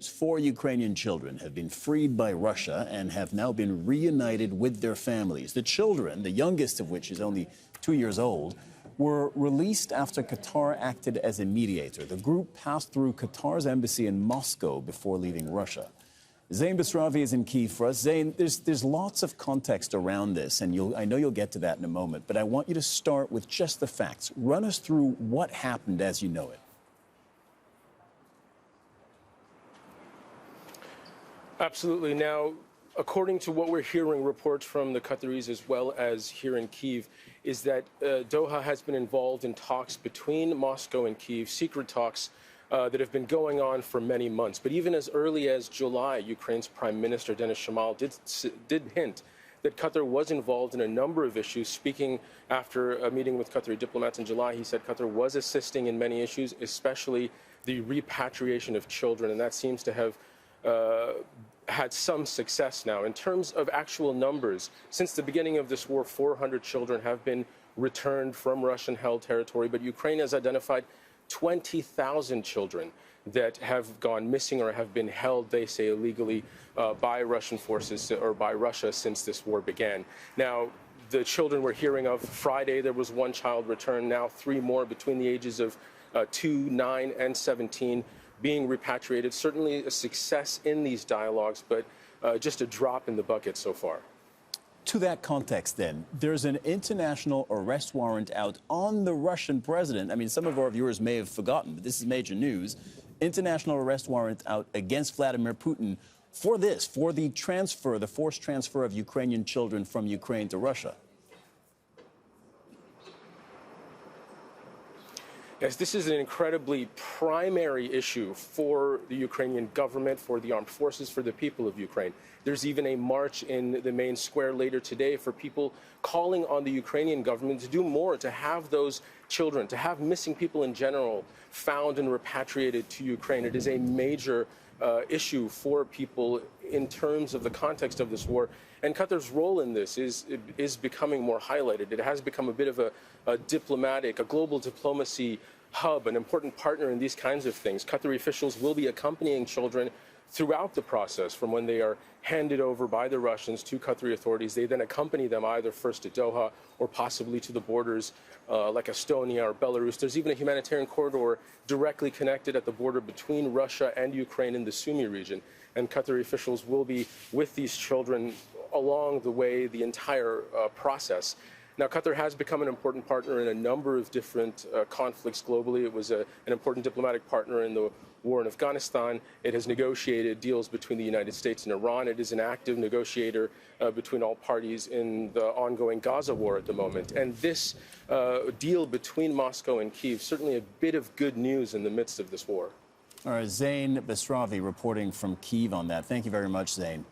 4 Ukrainian children have been freed by Russia and have now been reunited with their families. The children, the youngest of which is only 2 years old, were released after Qatar acted as a mediator. The group passed through Qatar's embassy in Moscow before leaving Russia. Zein Basravi is in Kyiv for us. Zein, there's lots of context around this, and I know you'll get to that in a moment, but I want you to start with just the facts. Run us through what happened as you know it. Absolutely. Now, according to what we're hearing, reports from the QATAR'S as well as here in Kyiv, is that Doha has been involved in talks between Moscow and Kyiv, secret talks that have been going on for many months. But even as early as July, Ukraine's Prime Minister Denis Shamal did hint that Qatar was involved in a number of issues. Speaking after a meeting with Qatari diplomats in July, he said Qatar was assisting in many issues, especially the repatriation of children, and that seems to have had some success now. In terms of actual numbers, since the beginning of this war, 400 children have been returned from Russian-held territory, but Ukraine has identified 20,000 children that have gone missing or have been held, they say, illegally by Russian forces or by Russia since this war began. Now, the children we're hearing of, Friday there was 1 child returned, now 3 more between the ages of 2, 9, and 17 being repatriated. Certainly a success in these dialogues, but just a drop in the bucket so far. To that context, then, there's an international arrest warrant out on the Russian president. I mean, some of our viewers may have forgotten, but this is major news. International arrest warrant out against Vladimir Putin for this, for the transfer, the forced transfer of Ukrainian children from Ukraine to Russia. Yes, this is an incredibly primary issue for the Ukrainian government, for the armed forces, for the people of Ukraine. There's even a march in the main square later today for people calling on the Ukrainian government to do more, to have those children, to have missing people in general found and repatriated to Ukraine. It is a major issue for people in terms of the context of this war. And Qatar's role in this is becoming more highlighted. It has become a bit of a global diplomacy hub, an important partner in these kinds of things. Qatari officials will be accompanying children throughout the process from when they are handed over by the Russians to Qatari authorities. They then accompany them either first to Doha or possibly to the borders like Estonia or Belarus. There's even a humanitarian corridor directly connected at the border between Russia and Ukraine in the Sumy region. And Qatari officials will be with these children along the way, the entire process. Now, Qatar has become an important partner in a number of different conflicts globally. It was an important diplomatic partner in the war in Afghanistan. It has negotiated deals between the United States and Iran. It is an active negotiator between all parties in the ongoing Gaza war at the moment. And this deal between Moscow and Kyiv, certainly a bit of good news in the midst of this war. All right, Zein Basravi reporting from Kyiv on that. Thank you very much, Zein.